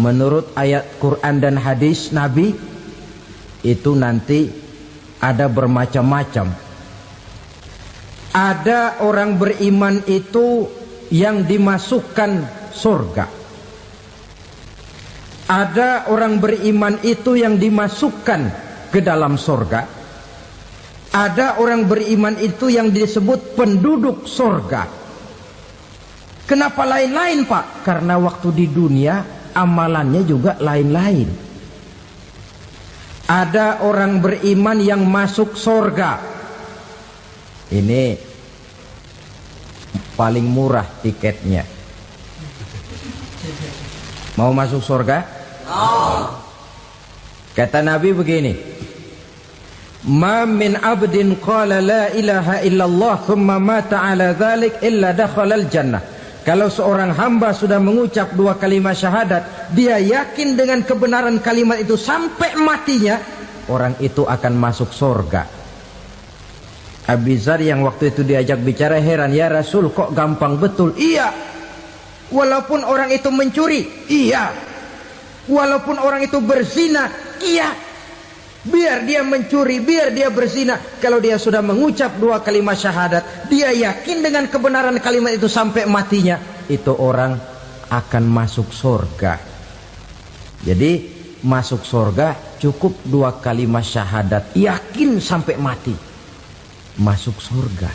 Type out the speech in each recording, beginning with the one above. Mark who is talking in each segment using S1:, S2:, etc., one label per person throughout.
S1: menurut ayat Quran dan hadis Nabi itu nanti ada bermacam-macam. Ada orang beriman itu yang dimasukkan surga. Ada orang beriman itu yang dimasukkan ke dalam surga. Ada orang beriman itu yang disebut penduduk surga. Kenapa lain-lain, Pak? Karena waktu di dunia amalannya juga lain-lain. Ada orang beriman yang masuk surga. Ini paling murah tiketnya. Mau masuk surga? Kata Nabi begini, ma min abdin qala la ilaha illallah thumma mata ala dhalik illa dakhalal jannah. Kalau seorang hamba sudah mengucap dua kalimat syahadat, dia yakin dengan kebenaran kalimat itu sampai matinya, orang itu akan masuk surga. Abi Dzar yang waktu itu diajak bicara heran, ya Rasul kok gampang betul? Iya, walaupun orang itu mencuri, iya, walaupun orang itu berzina, iya, biar dia mencuri, biar dia berzina, kalau dia sudah mengucap dua kalimat syahadat, dia yakin dengan kebenaran kalimat itu sampai matinya, itu orang akan masuk surga. Jadi masuk surga cukup dua kalimat syahadat, yakin sampai mati, masuk surga.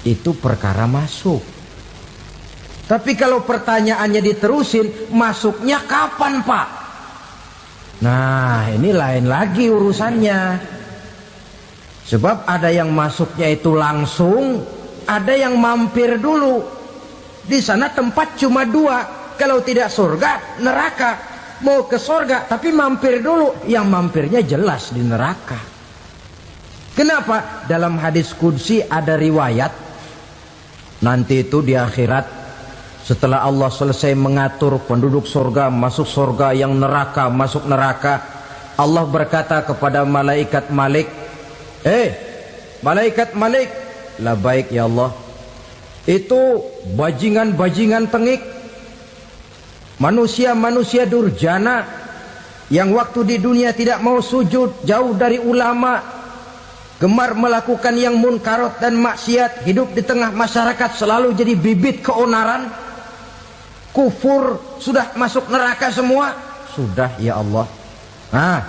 S1: Itu perkara masuk. Tapi kalau pertanyaannya diterusin, masuknya kapan, Pak? Nah, ini lain lagi urusannya. Sebab ada yang masuknya itu langsung, ada yang mampir dulu. Di sana tempat cuma dua, kalau tidak surga, neraka. Mau ke surga tapi mampir dulu, yang mampirnya jelas di neraka. Kenapa? Dalam hadis qudsi ada riwayat, nanti itu di akhirat, setelah Allah selesai mengatur penduduk surga masuk surga, yang neraka masuk neraka, Allah berkata kepada malaikat Malik, malaikat Malik, labaik ya Allah, itu bajingan-bajingan tengik, manusia-manusia durjana yang waktu di dunia tidak mau sujud, jauh dari ulama, gemar melakukan yang munkarat dan maksiat, hidup di tengah masyarakat selalu jadi bibit keonaran, kufur, sudah masuk neraka semua. Sudah ya Allah. Nah,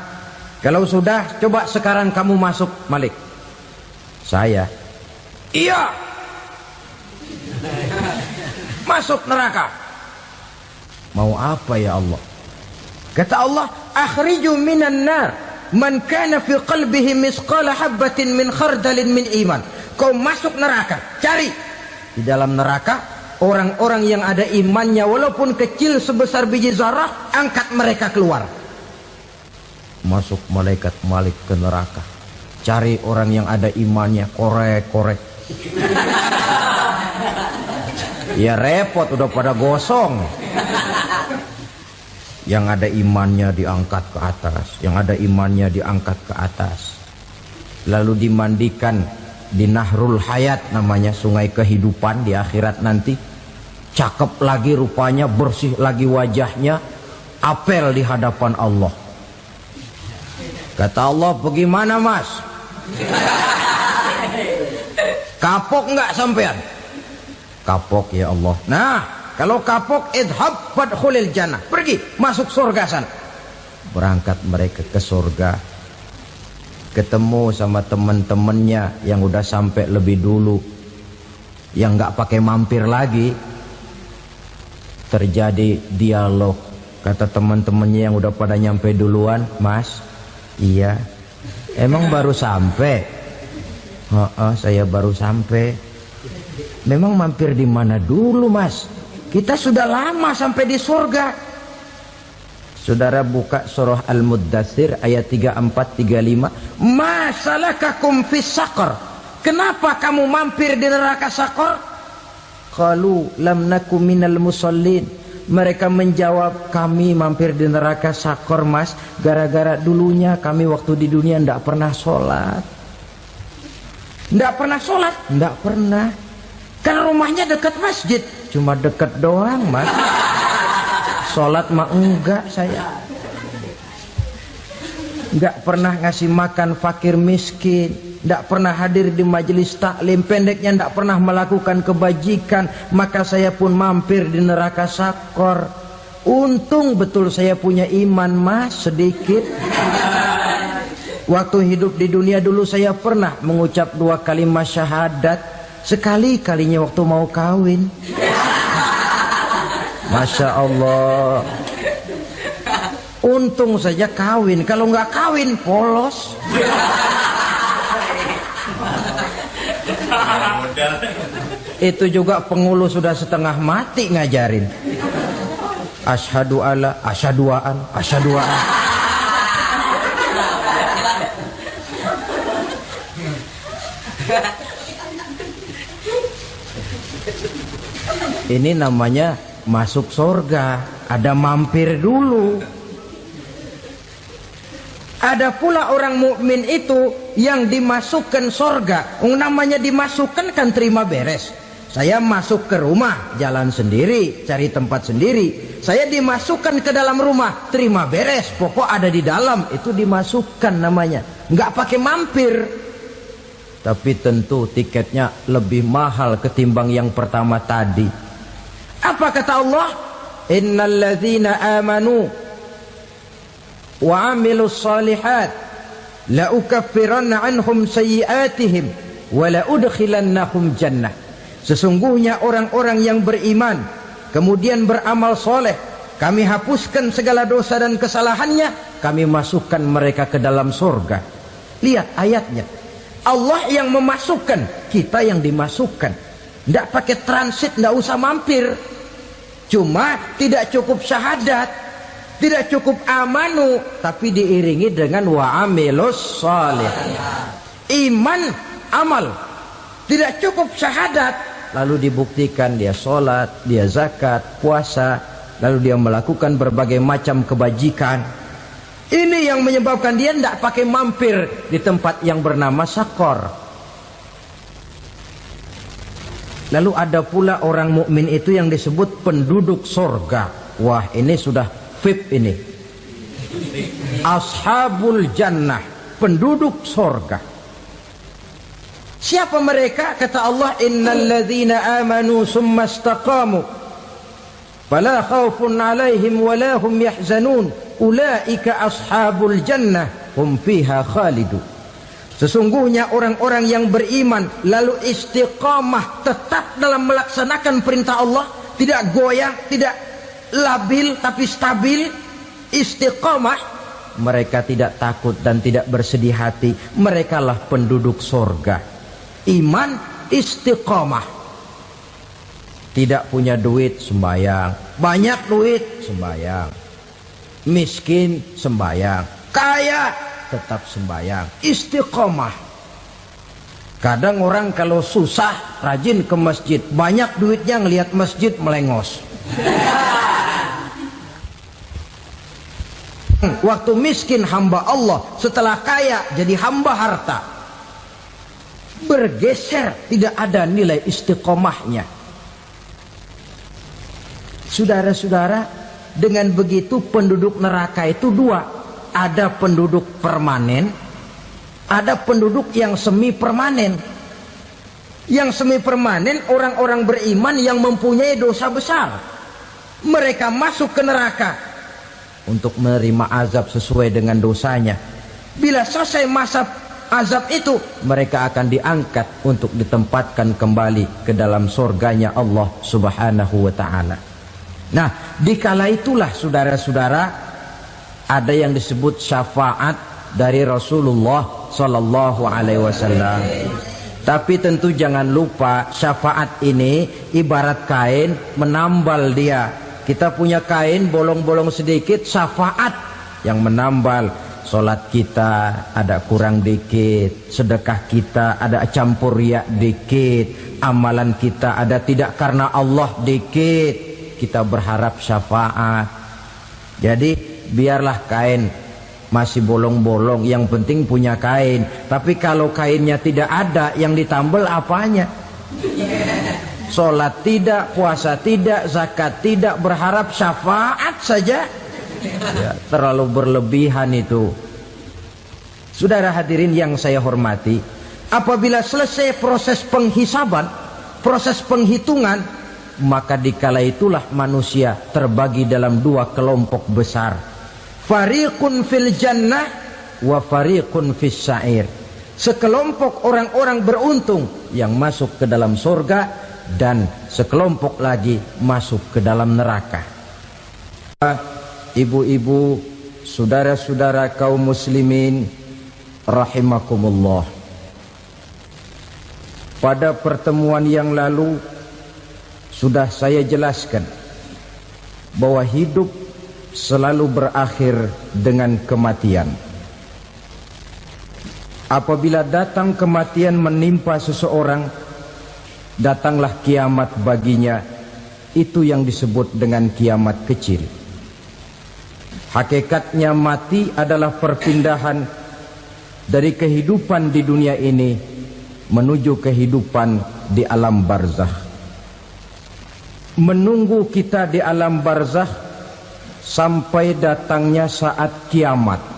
S1: kalau sudah, coba sekarang kamu masuk, Malik. Saya, iya, masuk neraka. Mau apa ya Allah? Kata Allah, akhriju minan nar man kana fi qalbihi misqala habbatin min khardalin min iman. Kau masuk neraka, cari di dalam neraka orang-orang yang ada imannya walaupun kecil sebesar biji zarah, angkat mereka keluar. Masuk malaikat Malik ke neraka, cari orang yang ada imannya, korek-korek. Ya repot, udah pada gosong. Yang ada imannya diangkat ke atas, yang ada imannya diangkat ke atas, lalu dimandikan di Nahrul Hayat, namanya sungai kehidupan di akhirat nanti. Cakep lagi rupanya, bersih lagi wajahnya, apel di hadapan Allah. Kata Allah, bagaimana mas? Kapok nggak sampean? Kapok ya Allah. Nah, kalau kapok, idhab fadkhulil jannah, pergi masuk surga sana. Berangkat mereka ke surga, ketemu sama teman-temannya yang udah sampai lebih dulu, yang nggak pakai mampir lagi. Terjadi dialog. Kata teman-temannya yang udah pada nyampe duluan, mas, iya, emang baru sampai? Saya baru sampai. Memang mampir di mana dulu mas? Kita sudah lama sampai di surga. Saudara buka surah Al-Muddatsir ayat 34-35. Ma salakakum fis saqar? Kenapa kamu mampir di neraka Saqar? Qalu lam nakum minal musallin. Mereka menjawab, kami mampir di neraka Saqar mas, gara-gara dulunya kami waktu di dunia tidak pernah sholat. Tidak pernah sholat? Tidak pernah. Kan rumahnya dekat masjid. Cuma dekat doang mas. Sholat mah enggak saya. Enggak pernah ngasih makan fakir miskin, enggak pernah hadir di majelis taklim, pendeknya enggak pernah melakukan kebajikan, maka saya pun mampir di neraka sakor. Untung betul saya punya iman mas sedikit. Waktu hidup di dunia dulu saya pernah mengucap 2 kalimat syahadat, sekali-kalinya waktu mau kawin. Masya Allah. Untung saja kawin, kalau nggak kawin polos. Itu juga pengulu sudah setengah mati ngajarin. Asyhadu alla, asyaduaan, asyaduaan. Ini namanya masuk surga, ada mampir dulu. Ada pula orang mukmin itu yang dimasukkan surga. Namanya dimasukkan kan terima beres. Saya masuk ke rumah, jalan sendiri, cari tempat sendiri. Saya dimasukkan ke dalam rumah, terima beres. Pokok ada di dalam, itu dimasukkan namanya. Nggak pakai mampir. Tapi tentu tiketnya lebih mahal ketimbang yang pertama tadi. Apa kata Allah? Innal ladzina amanu wa amilus salihat la ukaffiranna anhum sayyi'atihim wa la udkhilannahum jannah. Sesungguhnya orang-orang yang beriman kemudian beramal soleh, kami hapuskan segala dosa dan kesalahannya, kami masukkan mereka ke dalam surga. Lihat ayatnya, Allah yang memasukkan, kita yang dimasukkan. Tidak pakai transit, tidak usah mampir. Cuma tidak cukup syahadat, tidak cukup amanu, tapi diiringi dengan wa'amilus salih. Iman, amal. Tidak cukup syahadat, lalu dibuktikan dia sholat, dia zakat, puasa, lalu dia melakukan berbagai macam kebajikan. Ini yang menyebabkan dia tidak pakai mampir di tempat yang bernama sakor. Lalu ada pula orang mukmin itu yang disebut penduduk sorga. Wah, ini sudah VIP ini. Ashabul jannah, penduduk sorga. Siapa mereka? Kata Allah, innal ladzina amanu summa istaqamu fala khaufun alaihim wala hum yahzanun ulaika ashabul jannah hum fiha khalidun. Sesungguhnya orang-orang yang beriman lalu istiqamah, tetap dalam melaksanakan perintah Allah, tidak goyang, tidak labil tapi stabil, istiqamah, mereka tidak takut dan tidak bersedih hati. Merekalah penduduk sorga. Iman, istiqamah. Tidak punya duit, sembayang. Banyak duit, sembayang. Miskin, sembayang. Kaya, tetap sembahyang, istiqomah. Kadang orang kalau susah rajin ke masjid, banyak duitnya ngelihat masjid melengos. Waktu miskin hamba Allah, setelah kaya jadi hamba harta. Bergeser, tidak ada nilai istiqomahnya. Saudara-saudara, dengan begitu penduduk neraka itu dua. Ada penduduk permanen, ada penduduk yang semi permanen. Yang semi permanen orang-orang beriman yang mempunyai dosa besar. Mereka masuk ke neraka untuk menerima azab sesuai dengan dosanya. Bila selesai masa azab itu, mereka akan diangkat untuk ditempatkan kembali ke dalam surganya Allah Subhanahu wa ta'ala. Nah, dikala itulah saudara-saudara, ada yang disebut syafaat dari Rasulullah Sallallahu Alaihi Wasallam. Tapi tentu jangan lupa, syafaat ini ibarat kain menambal dia. Kita punya kain bolong-bolong sedikit, syafaat yang menambal. Solat kita ada kurang dikit, sedekah kita ada campur riak dikit, amalan kita ada tidak karena Allah dikit. Kita berharap syafaat. Jadi biarlah kain masih bolong-bolong, yang penting punya kain. Tapi kalau kainnya tidak ada, yang ditambal apanya? Sholat tidak, puasa tidak, zakat tidak, berharap syafaat saja. Ya, terlalu berlebihan itu. Saudara hadirin yang saya hormati, apabila selesai proses penghisaban, proses penghitungan, maka dikala itulah manusia terbagi dalam dua kelompok besar. Fariqun fil jannah wa fariqun fis sa'ir. Sekelompok orang-orang beruntung yang masuk ke dalam surga, dan sekelompok lagi masuk ke dalam neraka. Ibu-ibu, saudara-saudara kaum muslimin rahimakumullah. Pada pertemuan yang lalu sudah saya jelaskan bahwa hidup selalu berakhir dengan kematian. Apabila datang kematian menimpa seseorang, datanglah kiamat baginya. Itu yang disebut dengan kiamat kecil. Hakikatnya mati adalah perpindahan dari kehidupan di dunia ini menuju kehidupan di alam barzakh. Menunggu kita di alam barzakh sampai datangnya saat kiamat.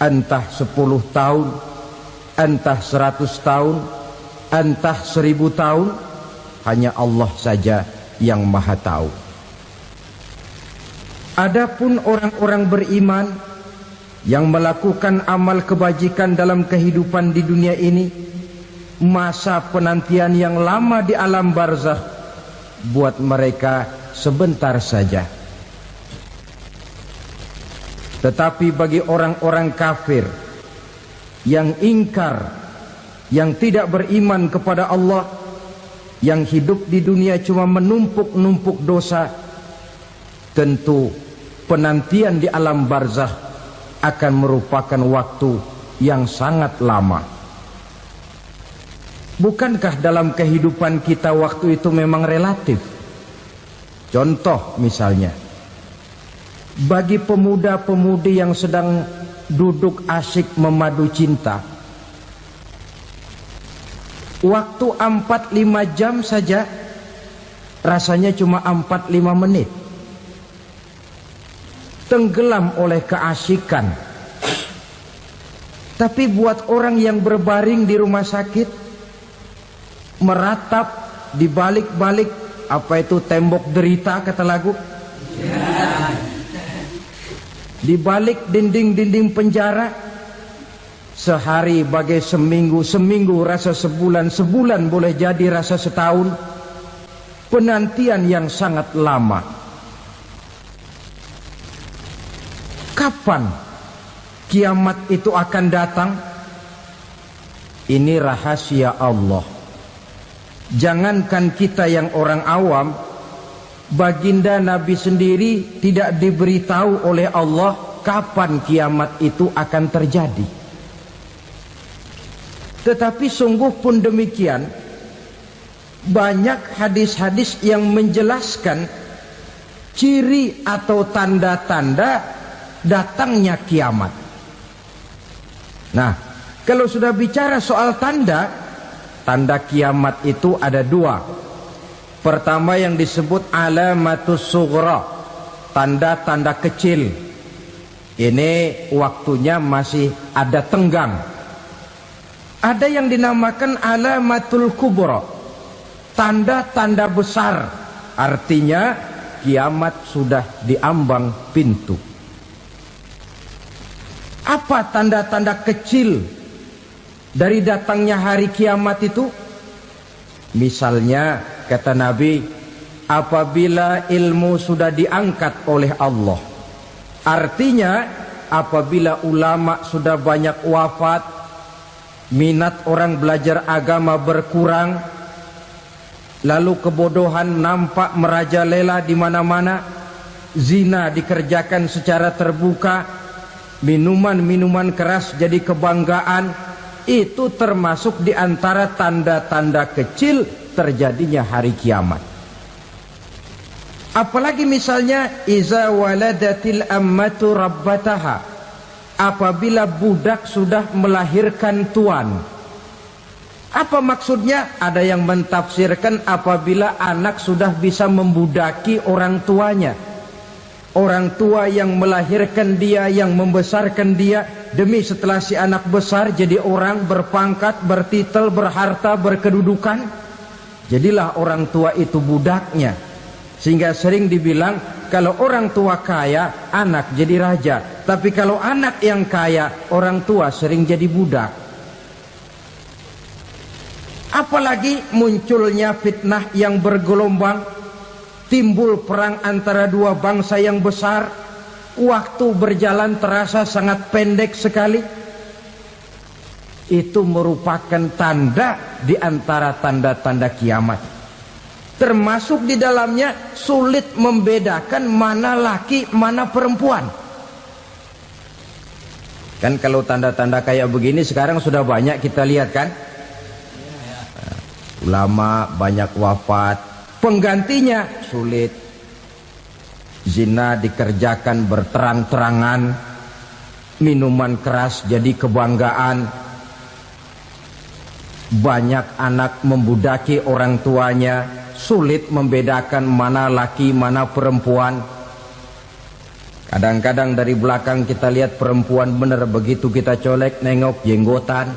S1: Entah 10 tahun, entah 100 tahun, entah 1000 tahun, hanya Allah saja yang maha tahu. Adapun orang-orang beriman yang melakukan amal kebajikan dalam kehidupan di dunia ini, masa penantian yang lama di alam barzakh buat mereka sebentar saja. Tetapi bagi orang-orang kafir yang ingkar, yang tidak beriman kepada Allah, yang hidup di dunia cuma menumpuk-numpuk dosa, tentu penantian di alam barzakh akan merupakan waktu yang sangat lama. Bukankah dalam kehidupan kita waktu itu memang relatif? Contoh misalnya, bagi pemuda-pemudi yang sedang duduk asyik memadu cinta, waktu 4-5 jam saja rasanya cuma 4-5 menit. Tenggelam oleh keasikan. Tapi buat orang yang berbaring di rumah sakit, meratap di balik-balik apa itu tembok derita kata lagu, di balik dinding-dinding penjara, sehari bagai seminggu, seminggu rasa sebulan, sebulan boleh jadi rasa setahun. Penantian yang sangat lama. Kapan kiamat itu akan datang? Ini rahasia Allah. Jangankan kita yang orang awam, baginda Nabi sendiri tidak diberitahu oleh Allah kapan kiamat itu akan terjadi. Tetapi sungguh pun demikian, banyak hadis-hadis yang menjelaskan ciri atau tanda-tanda datangnya kiamat. Nah, kalau sudah bicara soal tanda, tanda kiamat itu ada dua. Pertama yang disebut alamatus sughra, tanda-tanda kecil. Ini waktunya masih ada tenggang. Ada yang dinamakan alamatul kubra, tanda-tanda besar. Artinya kiamat sudah diambang pintu. Apa tanda-tanda kecil dari datangnya hari kiamat itu? Misalnya kata Nabi, apabila ilmu sudah diangkat oleh Allah, artinya apabila ulama sudah banyak wafat, minat orang belajar agama berkurang, lalu kebodohan nampak merajalela di mana-mana, zina dikerjakan secara terbuka, minuman-minuman keras jadi kebanggaan. Itu termasuk di antara tanda-tanda kecil terjadinya hari kiamat. Apalagi misalnya iza waladatil ammatu rabbataha, apabila budak sudah melahirkan tuan. Apa maksudnya? Ada yang mentafsirkan apabila anak sudah bisa membudaki orang tuanya. Orang tua yang melahirkan dia, yang membesarkan dia, demi setelah si anak besar jadi orang berpangkat, bertitel, berharta, berkedudukan, jadilah orang tua itu budaknya. Sehingga sering dibilang kalau orang tua kaya, anak jadi raja. Tapi kalau anak yang kaya, orang tua sering jadi budak. Apalagi munculnya fitnah yang bergelombang, timbul perang antara dua bangsa yang besar, waktu berjalan terasa sangat pendek sekali. Itu merupakan tanda di antara tanda-tanda kiamat. Termasuk di dalamnya sulit membedakan mana laki, mana perempuan. Kan kalau tanda-tanda kayak begini sekarang sudah banyak kita lihat kan. Ulama banyak wafat, penggantinya sulit. Zina dikerjakan berterang-terangan, minuman keras jadi kebanggaan. Banyak anak membudaki orang tuanya, sulit membedakan mana laki mana perempuan. Kadang-kadang dari belakang kita lihat perempuan bener, begitu kita colek nengok jenggotan.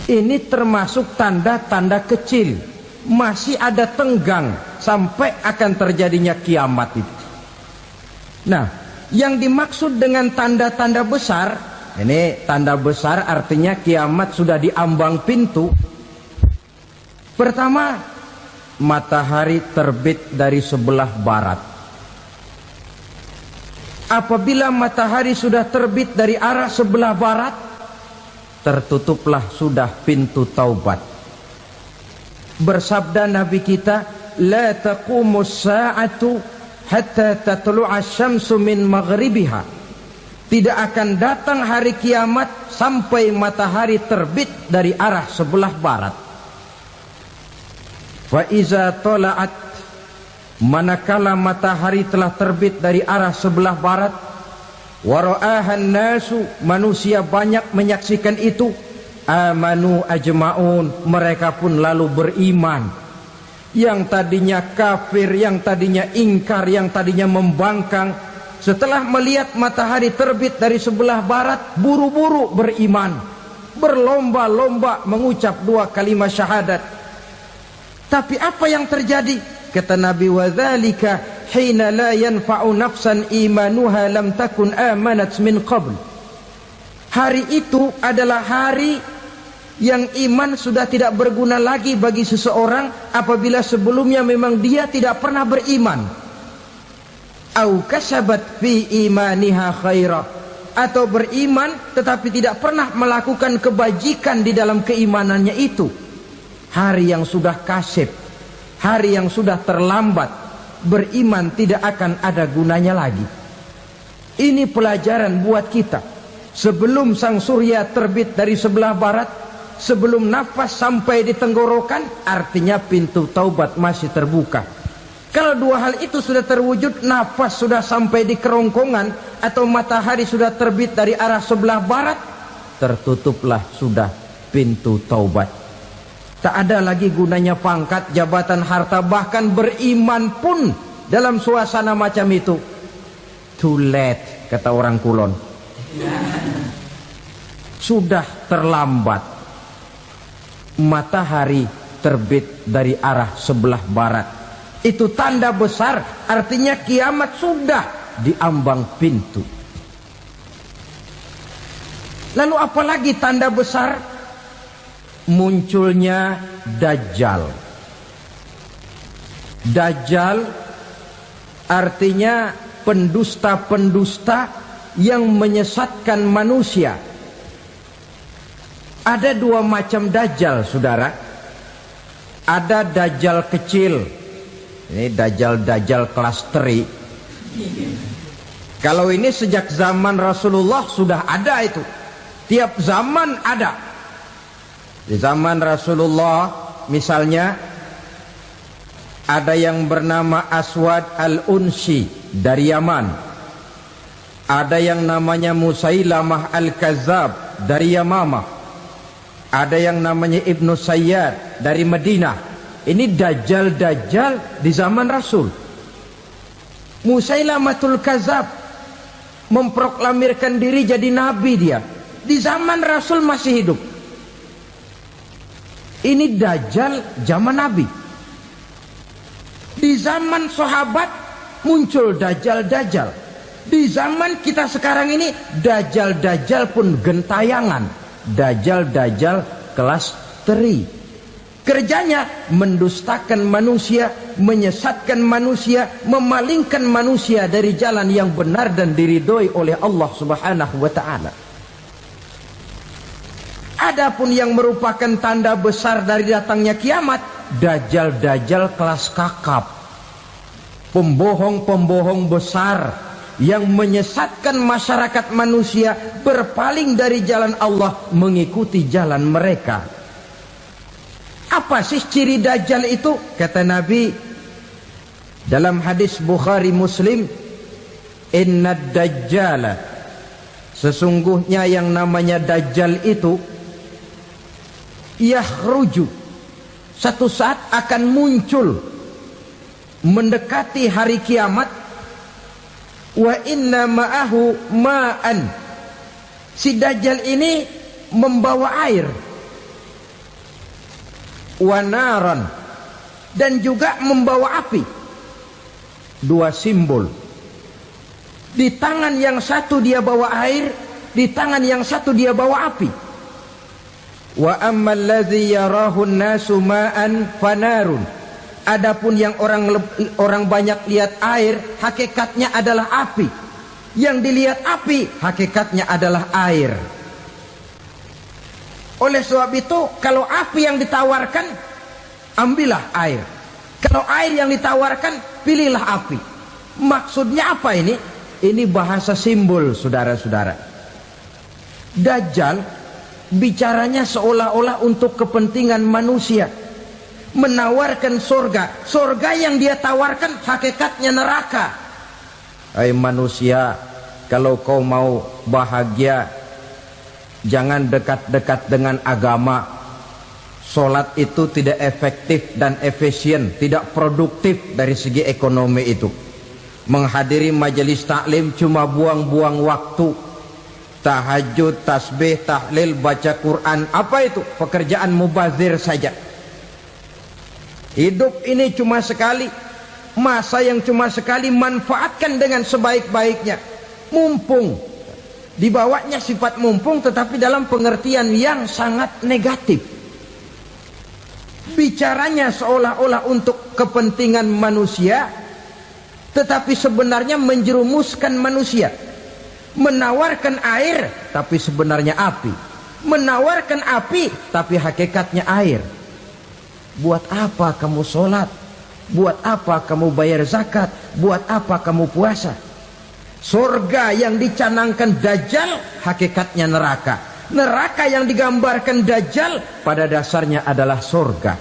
S1: Ini termasuk tanda-tanda kecil. Masih ada tenggang sampai akan terjadinya kiamat itu. Nah, yang dimaksud dengan tanda-tanda besar, ini tanda besar artinya kiamat sudah diambang pintu. Pertama, matahari terbit dari sebelah barat. Apabila matahari sudah terbit dari arah sebelah barat, tertutuplah sudah pintu taubat. Bersabda Nabi kita, la taqumus sa'atu hatta tatlu'a syamsu min maghribiha. Tidak akan datang hari kiamat sampai matahari terbit dari arah sebelah barat. Fa iza tala'at, manakala matahari telah terbit dari arah sebelah barat, wara'ahan nasu, manusia banyak menyaksikan itu, amanu ajma'un, mereka pun lalu beriman. Yang tadinya kafir, yang tadinya ingkar, yang tadinya membangkang, setelah melihat matahari terbit dari sebelah barat, buru-buru beriman, berlomba-lomba mengucap dua kalimat syahadat. Tapi apa yang terjadi? Kata Nabi, wadzalika hina la yanfa'u nafsan imanuha lam takun amanat min qabl. Hari itu adalah hari yang iman sudah tidak berguna lagi bagi seseorang apabila sebelumnya memang dia tidak pernah beriman. Au kasabat fi imaniha khaira, atau beriman tetapi tidak pernah melakukan kebajikan di dalam keimanannya itu. Hari yang sudah kasib, hari yang sudah terlambat, beriman tidak akan ada gunanya lagi. Ini pelajaran buat kita. Sebelum sang surya terbit dari sebelah barat, sebelum nafas sampai di tenggorokan, artinya pintu taubat masih terbuka. Kalau dua hal itu sudah terwujud, nafas sudah sampai di kerongkongan, atau matahari sudah terbit dari arah sebelah barat, tertutuplah sudah pintu taubat. Tak ada lagi gunanya pangkat, jabatan, harta, bahkan beriman pun dalam suasana macam itu. Too late, kata orang Kulon. Sudah terlambat. Matahari terbit dari arah sebelah barat. Itu tanda besar, artinya kiamat sudah diambang pintu. Lalu apalagi tanda besar? Munculnya Dajjal. Dajjal artinya pendusta-pendusta yang menyesatkan manusia. Ada dua macam Dajjal, saudara. Ada Dajjal kecil. Ini Dajjal kelas 3. Kalau ini sejak zaman Rasulullah sudah ada itu. Tiap zaman ada. Di zaman Rasulullah misalnya ada yang bernama Aswad al-Unsi dari Yaman. Ada yang namanya Musailamah Al-Kazzab dari Yamamah. Ada yang namanya Ibnu Sayyad dari Madinah. Ini dajjal-dajjal di zaman Rasul. Musailamatul Kazzab memproklamirkan diri jadi nabi dia. Di zaman Rasul masih hidup. Ini dajjal zaman Nabi. Di zaman sahabat muncul dajjal-dajjal. Di zaman kita sekarang ini dajjal-dajjal pun gentayangan. Dajjal-dajjal kelas teri. Kerjanya mendustakan manusia, menyesatkan manusia, memalingkan manusia dari jalan yang benar dan diridhoi oleh Allah Subhanahu wa taala. Adapun yang merupakan tanda besar dari datangnya kiamat, dajjal-dajjal kelas kakap. Pembohong-pembohong besar yang menyesatkan masyarakat manusia berpaling dari jalan Allah mengikuti jalan mereka. Apa sih ciri dajjal itu? Kata Nabi dalam hadis Bukhari Muslim, "Inna dajjala", sesungguhnya yang namanya dajjal itu yakhruju, satu saat akan muncul mendekati hari kiamat. Wa inna ma'ahu ma'an, si dajjal ini membawa air. Wa naran, dan juga membawa api. Dua simbol. Di tangan yang satu dia bawa air, di tangan yang satu dia bawa api. Wa ammal ladzi yarahu an-nasu ma'an fanarun, adapun yang orang banyak lihat air, hakikatnya adalah api. Yang dilihat api, hakikatnya adalah air. Oleh sebab itu, kalau api yang ditawarkan, ambillah air. Kalau air yang ditawarkan, pilihlah api. Maksudnya apa ini? Ini bahasa simbol, saudara-saudara. Dajjal bicaranya seolah-olah untuk kepentingan manusia, menawarkan surga. Surga yang dia tawarkan hakikatnya neraka. Hai manusia, kalau kau mau bahagia, jangan dekat-dekat dengan agama. Solat itu tidak efektif dan efisien, tidak produktif dari segi ekonomi itu. Menghadiri majelis taklim cuma buang-buang waktu. Tahajud, tasbih, tahlil, baca Quran, apa itu? Pekerjaan mubazir saja. Hidup ini cuma sekali, masa yang cuma sekali, manfaatkan dengan sebaik-baiknya. Mumpung, dibawanya sifat mumpung, tetapi dalam pengertian yang sangat negatif. Bicaranya seolah-olah untuk kepentingan manusia, tetapi sebenarnya menjerumuskan manusia. Menawarkan air, tapi sebenarnya api. Menawarkan api, tapi hakikatnya air. Buat apa kamu sholat? Buat apa kamu bayar zakat? Buat apa kamu puasa? Surga yang dicanangkan Dajjal, hakikatnya neraka. Neraka yang digambarkan Dajjal, pada dasarnya adalah surga.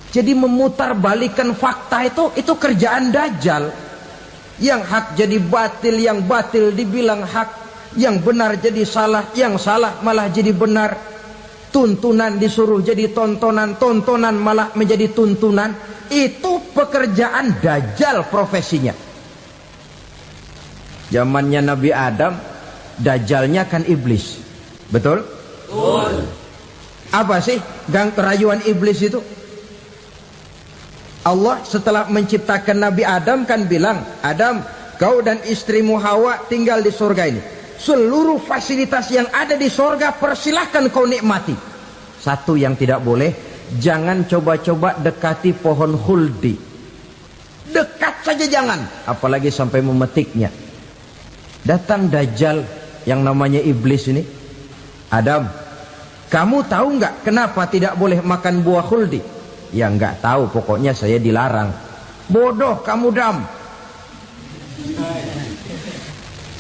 S1: Jadi memutarbalikkan fakta itu kerjaan Dajjal. Yang hak jadi batil, yang batil dibilang hak, yang benar jadi salah, yang salah malah jadi benar. Tuntunan disuruh jadi tontonan, tontonan malah menjadi tuntunan. Itu pekerjaan Dajjal profesinya. Zamannya Nabi Adam, Dajjalnya kan iblis. Betul? Betul. Apa sih gang kerayuan iblis itu? Allah setelah menciptakan Nabi Adam kan bilang, Adam, kau dan istrimu Hawa tinggal di surga ini. Seluruh fasilitas yang ada di surga persilahkan kau nikmati. Satu yang tidak boleh, jangan coba-coba dekati pohon khuldi. Dekat saja jangan, apalagi sampai memetiknya. Datang Dajjal yang namanya iblis ini. Adam, kamu tahu nggak kenapa tidak boleh makan buah khuldi? Ya nggak tahu, pokoknya saya dilarang. Bodoh kamu Dam.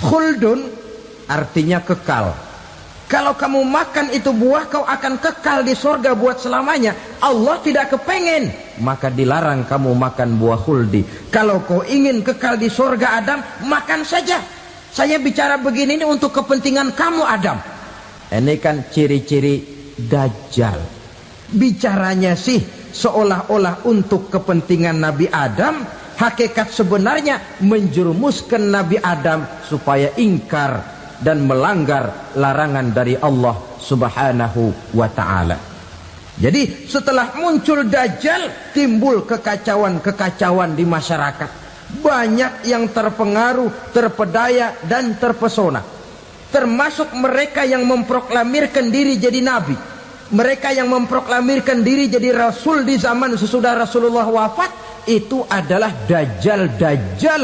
S1: Khuldun artinya kekal. Kalau kamu makan itu buah, kau akan kekal di surga buat selamanya. Allah tidak kepengen, maka dilarang kamu makan buah khuldi. Kalau kau ingin kekal di surga Adam, makan saja. Saya bicara begini ini untuk kepentingan kamu Adam. Ini kan ciri-ciri Dajjal. Bicaranya sih seolah-olah untuk kepentingan Nabi Adam, hakikat sebenarnya menjerumuskan Nabi Adam supaya ingkar dan melanggar larangan dari Allah Subhanahu wa ta'ala. Jadi setelah muncul Dajjal, timbul kekacauan-kekacauan di masyarakat. Banyak yang terpengaruh, terpedaya dan terpesona. Termasuk mereka yang memproklamirkan diri jadi nabi. Mereka yang memproklamirkan diri jadi rasul di zaman sesudah Rasulullah wafat, itu adalah Dajjal-Dajjal.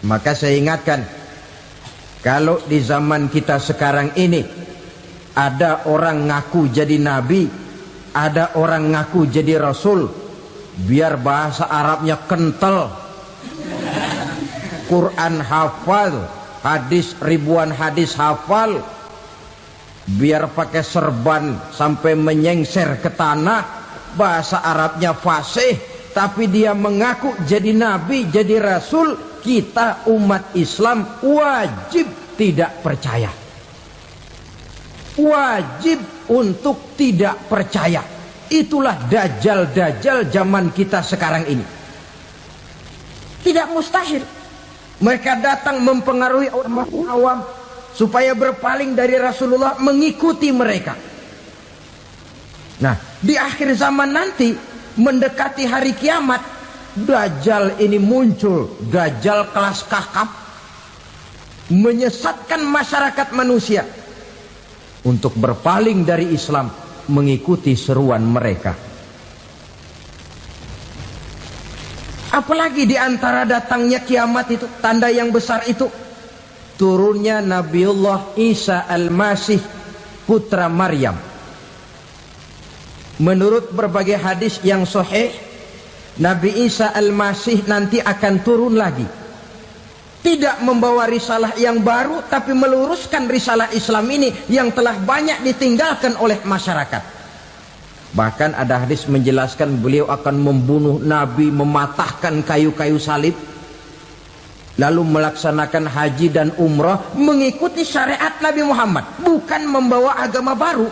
S1: Maka saya ingatkan, kalau di zaman kita sekarang ini ada orang ngaku jadi nabi, ada orang ngaku jadi rasul, biar bahasa Arabnya kental, Quran hafal, hadis ribuan hadis hafal, biar pakai serban sampai menyengser ke tanah, bahasa Arabnya fasih, tapi dia mengaku jadi nabi, jadi rasul, kita umat Islam wajib tidak percaya. Wajib untuk tidak percaya. Itulah Dajjal-Dajjal zaman kita sekarang ini. Tidak mustahil mereka datang mempengaruhi orang awam supaya berpaling dari Rasulullah, mengikuti mereka. Nah, di akhir zaman nanti, mendekati hari kiamat, Dajjal ini muncul. Dajjal kelas kakap, menyesatkan masyarakat manusia untuk berpaling dari Islam, mengikuti seruan mereka. Apalagi di antara datangnya kiamat itu, tanda yang besar itu, turunnya Nabiullah Isa Al-Masih, putra Maryam. Menurut berbagai hadis yang sahih, Nabi Isa Al-Masih nanti akan turun lagi. Tidak membawa risalah yang baru, tapi meluruskan risalah Islam ini yang telah banyak ditinggalkan oleh masyarakat. Bahkan ada hadis menjelaskan beliau akan membunuh Nabi, mematahkan kayu-kayu salib, lalu melaksanakan haji dan umrah mengikuti syariat Nabi Muhammad, bukan membawa agama baru.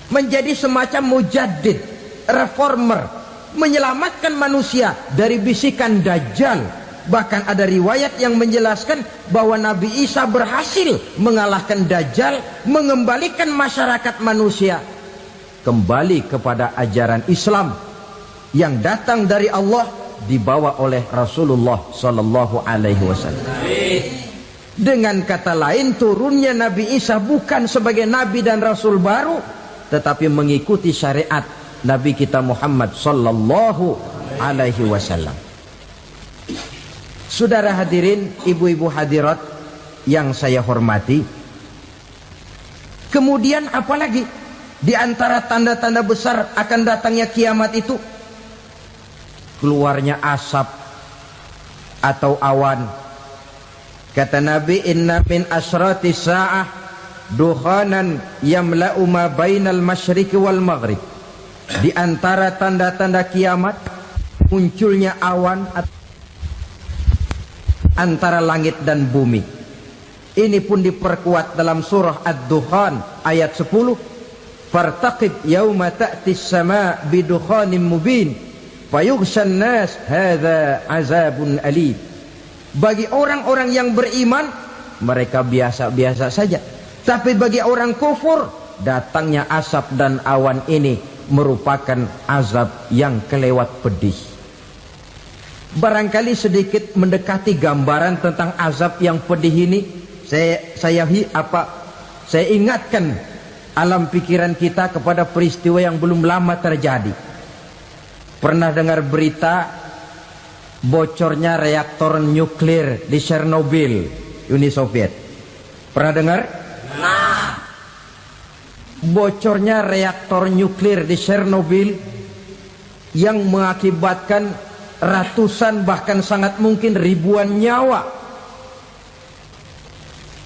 S1: Menjadi semacam mujaddid, reformer, menyelamatkan manusia dari bisikan Dajjal. Bahkan ada riwayat yang menjelaskan bahwa Nabi Isa berhasil mengalahkan Dajjal, mengembalikan masyarakat manusia kembali kepada ajaran Islam yang datang dari Allah, dibawa oleh Rasulullah Sallallahu Alaihi Wasallam. Dengan kata lain, turunnya Nabi Isa bukan sebagai Nabi dan Rasul baru, tetapi mengikuti syariat Nabi kita Muhammad Sallallahu Alaihi Wasallam. Saudara hadirin, ibu-ibu hadirat yang saya hormati, kemudian apalagi di antara tanda-tanda besar akan datangnya kiamat itu? Keluarnya asap atau awan. Kata Nabi, inna min asyrati sa'ah dukhanan yamla'u ma bainal masyriqi wal maghrib. Di antara tanda-tanda kiamat, munculnya awan antara langit dan bumi. Ini pun diperkuat dalam surah Ad-Dukhan ayat 10. Fartaqib yauma ta'tis sama bidukhanin mubin fayughshan nas hadza azabun alim. Bagi orang-orang yang beriman, mereka biasa-biasa saja. Tapi bagi orang kufur, datangnya asap dan awan ini merupakan azab yang kelewat pedih. Barangkali sedikit mendekati gambaran tentang azab yang pedih ini, saya ingatkan alam pikiran kita kepada peristiwa yang belum lama terjadi. Pernah dengar berita bocornya reaktor nuklir di Chernobyl, Uni Soviet? Pernah dengar? Nah, bocornya reaktor nuklir di Chernobyl yang mengakibatkan ratusan bahkan sangat mungkin ribuan nyawa.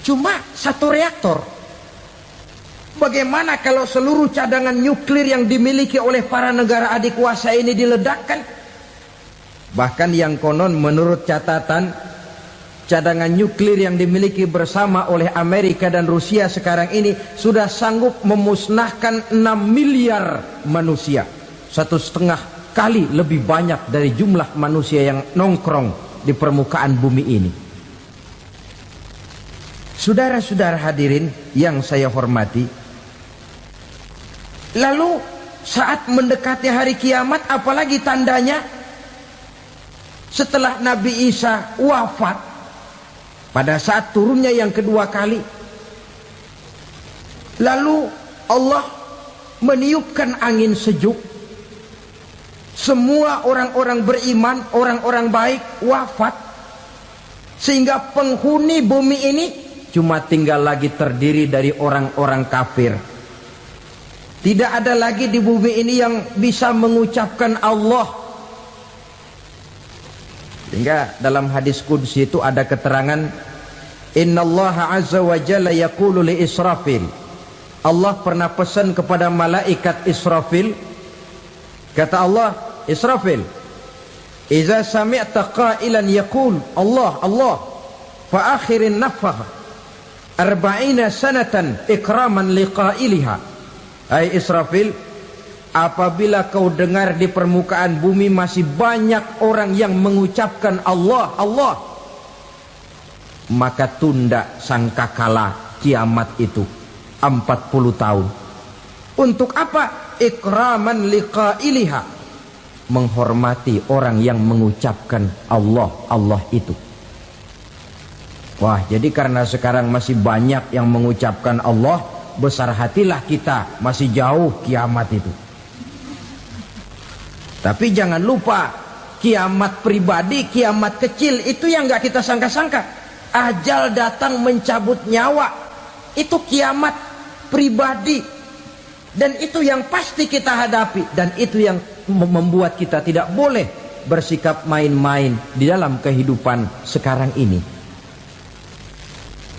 S1: Cuma satu reaktor. Bagaimana kalau seluruh cadangan nuklir yang dimiliki oleh para negara adik kuasa ini diledakkan? Bahkan yang konon menurut catatan cadangan nuklir yang dimiliki bersama oleh Amerika dan Rusia sekarang ini sudah sanggup memusnahkan 6 miliar manusia, 1,5 kali lebih banyak dari jumlah manusia yang nongkrong di permukaan bumi ini. Saudara-saudara hadirin yang saya hormati, lalu saat mendekati hari kiamat, apalagi tandanya setelah Nabi Isa wafat, pada saat turunnya yang kedua kali, lalu Allah meniupkan angin sejuk. Semua orang-orang beriman, orang-orang baik wafat, sehingga penghuni bumi ini cuma tinggal lagi terdiri dari orang-orang kafir. Tidak ada lagi di bumi ini yang bisa mengucapkan Allah. Sehingga dalam hadis qudsi itu ada keterangan, innallaha azza wa jalla yaqulu li Israfil. Allah pernah pesan kepada malaikat Israfil, kata Allah, Israfil, idza sami'ta qailan yaqul Allah Allah fa akhirin nafakh 40 sanatan ikraman liqailiha. Hai Israfil, apabila kau dengar di permukaan bumi masih banyak orang yang mengucapkan Allah Allah, maka tunda sangkakala kiamat itu 40 tahun. Untuk apa? Ikraman liqailiha, menghormati orang yang mengucapkan Allah Allah itu. Wah, jadi karena sekarang masih banyak yang mengucapkan Allah, besar hatilah kita, masih jauh kiamat itu. Tapi jangan lupa, kiamat pribadi, kiamat kecil itu yang gak kita sangka-sangka. Ajal datang mencabut nyawa, itu kiamat pribadi. Dan itu yang pasti kita hadapi. Dan itu yang membuat kita tidak boleh bersikap main-main di dalam kehidupan sekarang ini.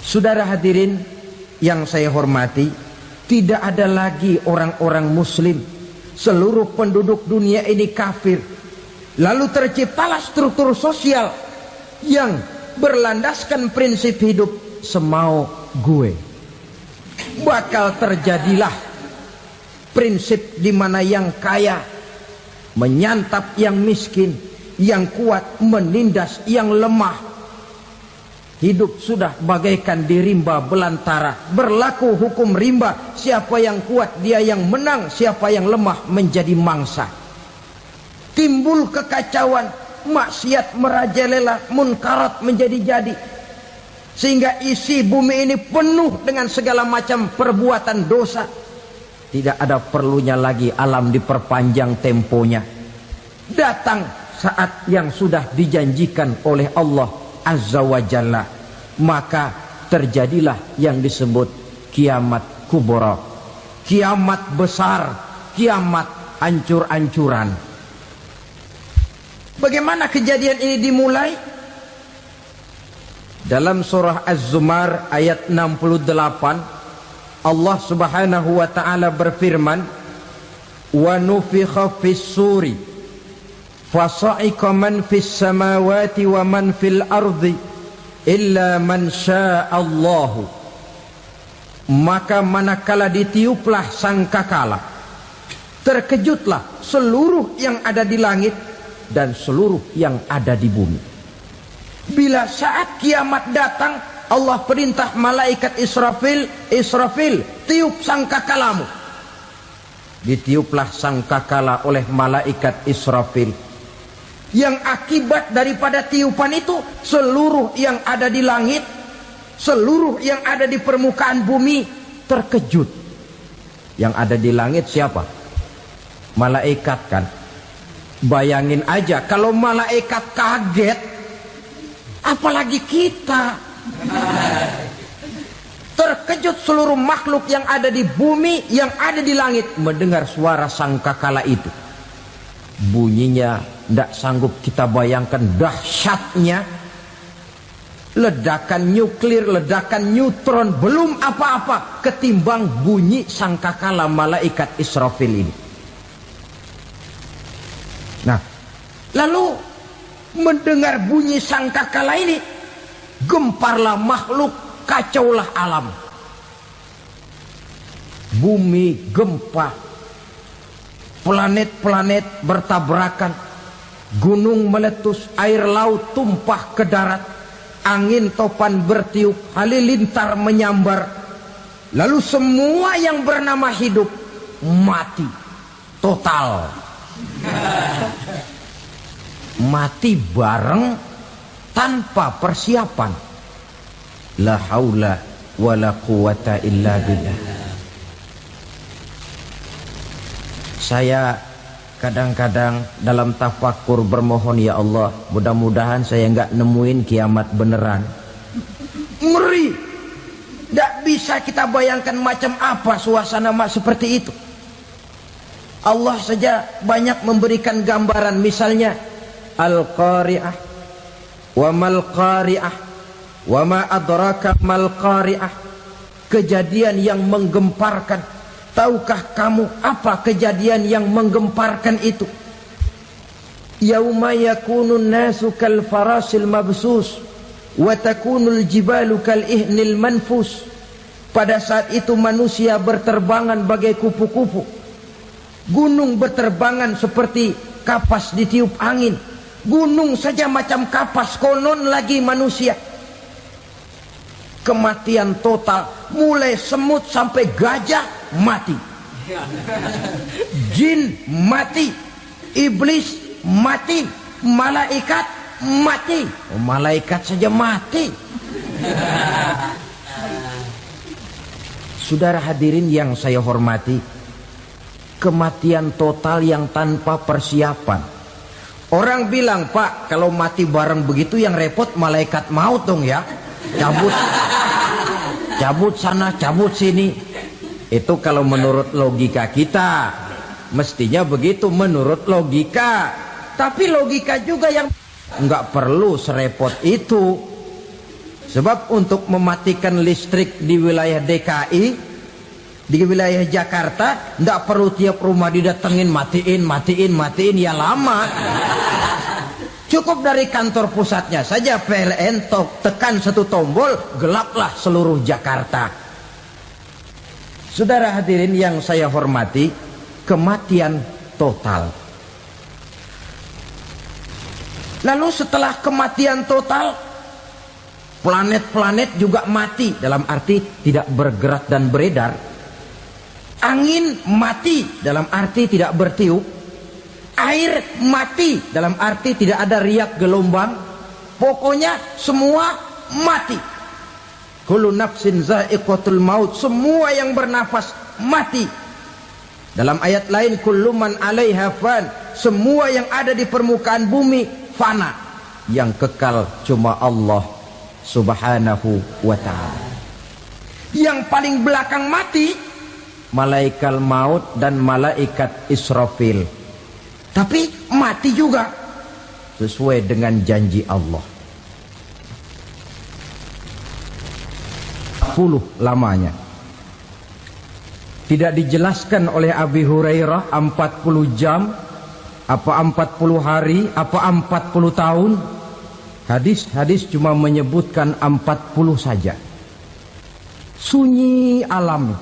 S1: Saudara hadirin yang saya hormati, tidak ada lagi orang-orang muslim. Seluruh penduduk dunia ini kafir. Lalu terciptalah struktur sosial yang berlandaskan prinsip hidup semau gue. Bakal terjadilah prinsip di mana yang kaya menyantap yang miskin, yang kuat menindas yang lemah. Hidup sudah bagaikan di rimba belantara. Berlaku hukum rimba. Siapa yang kuat dia yang menang, siapa yang lemah menjadi mangsa. Timbul kekacauan, maksiat merajalela, munkarat menjadi-jadi. Sehingga isi bumi ini penuh dengan segala macam perbuatan dosa. Tidak ada perlunya lagi alam diperpanjang temponya. Datang saat yang sudah dijanjikan oleh Allah Azza wa Jalla, maka terjadilah yang disebut kiamat kubra, kiamat besar, kiamat ancur-ancuran. Bagaimana kejadian ini dimulai? Dalam surah Az-Zumar ayat 68, Allah Subhanahu wa taala berfirman, wa nufikha fis suri fasa'iqa man fis samawati wa man fil ardi illa man sya'allahu. Maka manakala ditiuplah sangkakala, terkejutlah seluruh yang ada di langit dan seluruh yang ada di bumi. Bila saat kiamat datang, Allah perintah malaikat Israfil, Israfil, tiup sangkakalamu. Ditiuplah sangkakala oleh malaikat Israfil. Yang akibat daripada tiupan itu, seluruh yang ada di langit, seluruh yang ada di permukaan bumi terkejut. Yang ada di langit siapa? Malaikat kan. Bayangin aja kalau malaikat kaget, apalagi kita. Terkejut seluruh makhluk yang ada di bumi, yang ada di langit mendengar suara sangkakala itu. Bunyinya tidak sanggup kita bayangkan dahsyatnya. Ledakan nuklir, ledakan neutron, belum apa-apa ketimbang bunyi sangkakala malaikat Israfil ini. Nah, lalu mendengar bunyi sangkakala ini, gemparlah makhluk, kacaulah alam. Bumi gempa, planet-planet bertabrakan, gunung meletus, air laut tumpah ke darat, angin topan bertiup, halilintar menyambar. Lalu semua yang bernama hidup mati total. Mati bareng tanpa persiapan. La haula wala quwata illa billah. Saya kadang-kadang dalam tafakur bermohon, ya Allah, mudah-mudahan saya enggak nemuin kiamat beneran. Ngeri. Tidak bisa kita bayangkan macam apa suasana seperti itu. Allah saja banyak memberikan gambaran, misalnya Al-Qari'ah, wa mal qari'ah, wa ma adraka mal qari'ah. Kejadian yang menggemparkan. Tahukah kamu apa kejadian yang menggemparkan itu? Yauma yakunun nasu kal farasil mabsus wa takunul jibalu kal ihnil manfus. Pada saat itu manusia berterbangan bagai kupu-kupu, gunung berterbangan seperti kapas ditiup angin. Gunung saja macam kapas, konon lagi manusia. Kematian total, mulai semut sampai gajah mati, jin mati, iblis mati, malaikat mati. Malaikat saja mati. Saudara hadirin yang saya hormati, kematian total yang tanpa persiapan. Orang bilang, Pak, kalau mati bareng begitu yang repot malaikat maut dong ya. Cabut sana, cabut sini. Itu kalau menurut logika kita, mestinya begitu menurut logika. Tapi logika juga yang nggak perlu serepot itu. Sebab untuk mematikan listrik di wilayah DKI, di wilayah Jakarta, nggak perlu tiap rumah didatengin, matiin, ya lama. Cukup dari kantor pusatnya saja PLN, tekan satu tombol, gelaplah seluruh Jakarta. Saudara hadirin yang saya hormati, kematian total. Lalu setelah kematian total, planet-planet juga mati, dalam arti tidak bergerak dan beredar. Angin mati, dalam arti tidak bertiup. Air mati, dalam arti tidak ada riak gelombang. Pokoknya semua mati. Kullu nafsin za'iqatul maut, semua yang bernafas mati. Dalam ayat lain, kullu man 'alaiha fan, semua yang ada di permukaan bumi fana. Yang kekal cuma Allah Subhanahu wa ta'ala. Yang paling belakang mati malaikat maut dan malaikat Israfil. Tapi mati juga sesuai dengan janji Allah. 10 lamanya. Tidak dijelaskan oleh Abi Hurairah 40 jam, apa 40 hari, apa 40 tahun. Hadis-hadis cuma menyebutkan 40 saja. Sunyi alam,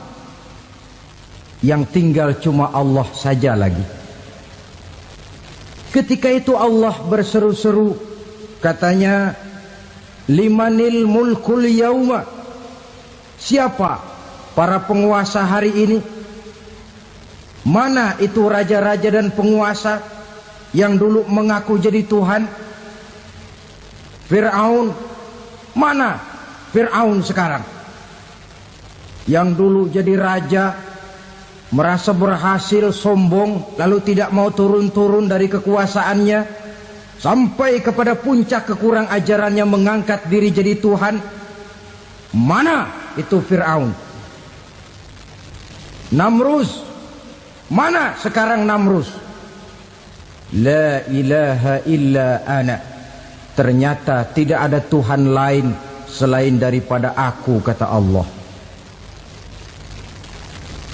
S1: yang tinggal cuma Allah saja lagi. Ketika itu Allah berseru-seru, katanya, limanil mulkul yauma, siapa para penguasa hari ini? Mana itu raja-raja dan penguasa yang dulu mengaku jadi Tuhan? Fir'aun, mana Fir'aun sekarang? Yang dulu jadi raja, merasa berhasil, sombong, lalu tidak mau turun-turun dari kekuasaannya, sampai kepada puncak kekurang ajarannya mengangkat diri jadi Tuhan. Mana itu Fir'aun? Namrus, mana sekarang Namrus? La ilaha illa ana, ternyata tidak ada Tuhan lain selain daripada aku, kata Allah.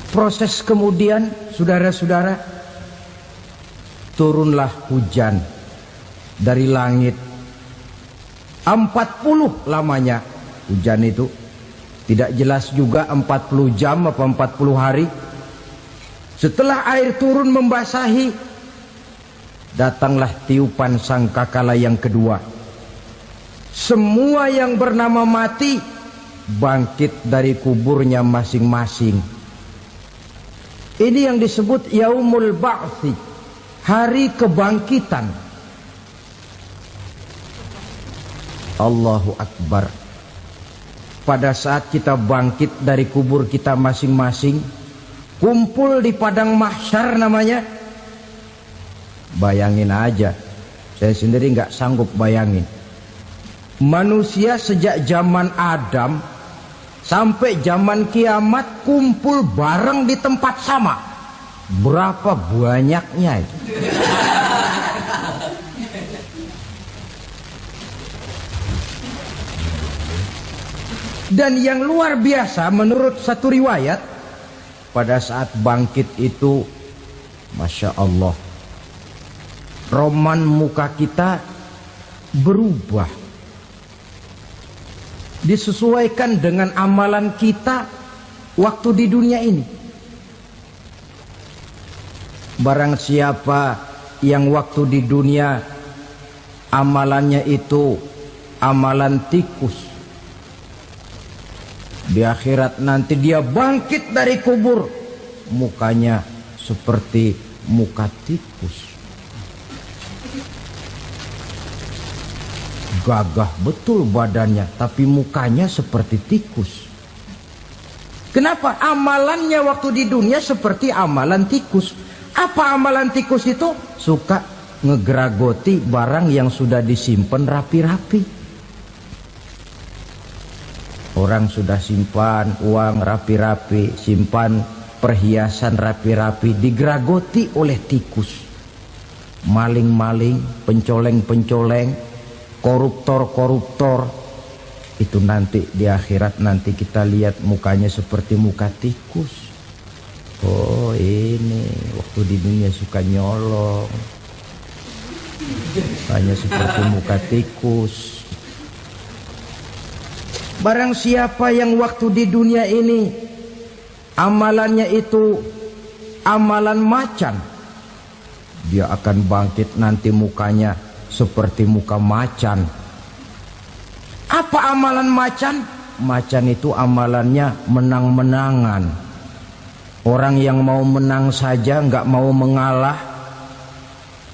S1: Proses kemudian, saudara-saudara, turunlah hujan dari langit. 40 lamanya hujan itu. Tidak jelas juga 40 jam apa 40 hari. Setelah air turun membasahi, datanglah tiupan sangkakala yang kedua. Semua yang bernama mati bangkit dari kuburnya masing-masing. Ini yang disebut Yaumul Ba'thi, hari kebangkitan. Allahu Akbar. Pada saat kita bangkit dari kubur kita masing-masing, kumpul di padang mahsyar namanya. Bayangin aja, saya sendiri nggak sanggup bayangin. Manusia sejak zaman Adam sampai zaman kiamat kumpul bareng di tempat sama. Berapa banyaknya itu? Dan yang luar biasa menurut satu riwayat, pada saat bangkit itu, Masya Allah, roman muka kita berubah, disesuaikan dengan amalan kita waktu di dunia ini. Barang siapa yang waktu di dunia amalannya itu amalan tikus, di akhirat nanti dia bangkit dari kubur, mukanya seperti muka tikus. Gagah betul badannya, tapi mukanya seperti tikus. Kenapa? Amalannya waktu di dunia seperti amalan tikus. Apa amalan tikus itu? Suka ngegeragoti barang yang sudah disimpan rapi-rapi. Orang sudah simpan uang rapi-rapi, simpan perhiasan rapi-rapi, digeragoti oleh tikus. Maling-maling, pencoleng-pencoleng, koruptor-koruptor. Itu nanti di akhirat nanti kita lihat mukanya seperti muka tikus. Oh ini waktu di dunia suka nyolong, mukanya seperti muka tikus. Barang siapa yang waktu di dunia ini amalannya itu amalan macan, dia akan bangkit nanti mukanya seperti muka macan. Apa amalan macan? Macan itu amalannya menang-menangan. Orang yang mau menang saja nggak mau mengalah.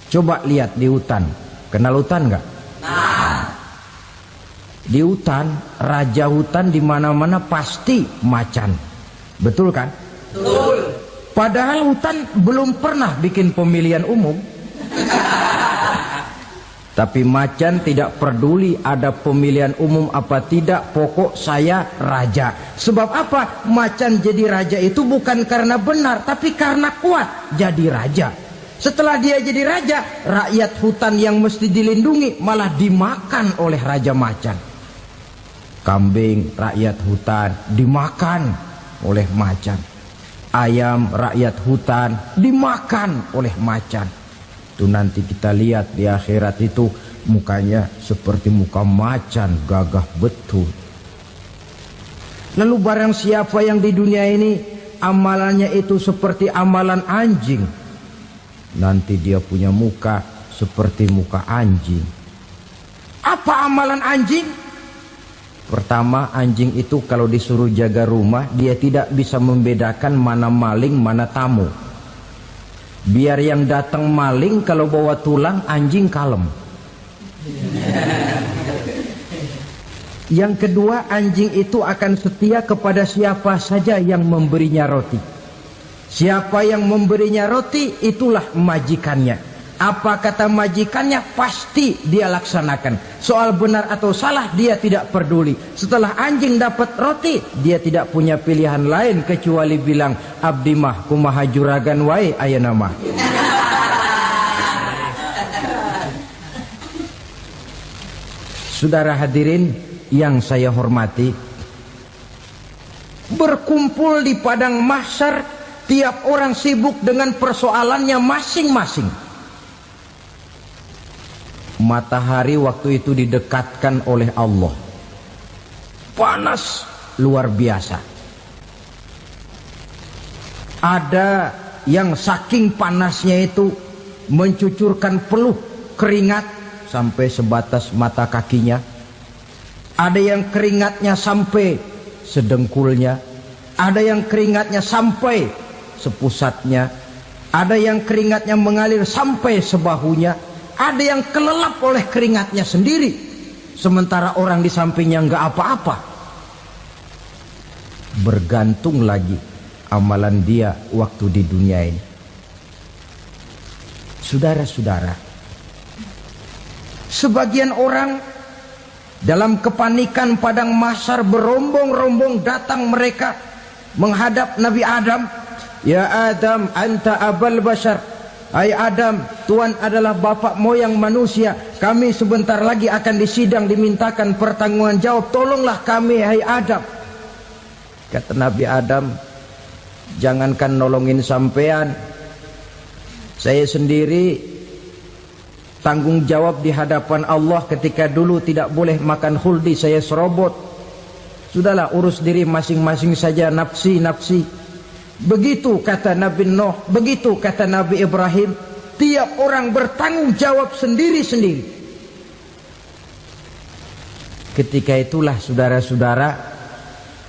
S1: Coba lihat di hutan, kenal hutan nggak? Di hutan, raja hutan di mana-mana pasti macan. Betul kan? Betul. Padahal hutan belum pernah bikin pemilihan umum. Tapi macan tidak peduli ada pemilihan umum apa tidak, pokok saya raja. Sebab apa? Macan jadi raja itu bukan karena benar, tapi karena kuat jadi raja. Setelah dia jadi raja, rakyat hutan yang mesti dilindungi malah dimakan oleh raja macan. Kambing rakyat hutan dimakan oleh macan. Ayam rakyat hutan dimakan oleh macan. Itu nanti kita lihat di akhirat itu mukanya seperti muka macan, gagah betul. Lalu barang siapa yang di dunia ini amalannya itu seperti amalan anjing, nanti dia punya muka seperti muka anjing. Apa amalan anjing? Pertama, anjing itu kalau disuruh jaga rumah, dia tidak bisa membedakan mana maling, mana tamu. Biar yang datang maling, kalau bawa tulang, anjing kalem. Yang kedua, anjing itu akan setia kepada siapa saja yang memberinya roti. Siapa yang memberinya roti, itulah majikannya. Apa kata majikannya pasti dia laksanakan. Soal benar atau salah dia tidak peduli. Setelah anjing dapat roti, dia tidak punya pilihan lain kecuali bilang, abdi mah kumaha juragan wae ayeuna mah. Saudara hadirin yang saya hormati, berkumpul di padang mahsyar, tiap orang sibuk dengan persoalannya masing-masing. Matahari waktu itu didekatkan oleh Allah, panas luar biasa. Ada yang saking panasnya itu mencucurkan peluh keringat sampai sebatas mata kakinya. Ada yang keringatnya sampai sedengkulnya, ada yang keringatnya sampai sepusatnya, ada yang keringatnya mengalir sampai sebahunya, ada yang kelelap oleh keringatnya sendiri, sementara orang di sampingnya enggak apa-apa. Bergantung lagi amalan dia waktu di dunia ini. Saudara-saudara, sebagian orang dalam kepanikan padang mahsyar berombong-rombong datang mereka menghadap Nabi Adam. Ya Adam, anta abal bashar. Hai Adam, Tuhan adalah bapak moyang manusia. Kami sebentar lagi akan disidang, dimintakan pertanggungan jawab. Tolonglah kami, hai Adam. Kata Nabi Adam, jangankan nolongin sampean, saya sendiri tanggung jawab di hadapan Allah ketika dulu tidak boleh makan khuldi, saya serobot. Sudahlah, urus diri masing-masing saja, nafsi. Begitu kata Nabi Nuh, begitu kata Nabi Ibrahim. Tiap orang bertanggung jawab sendiri-sendiri. Ketika itulah saudara-saudara,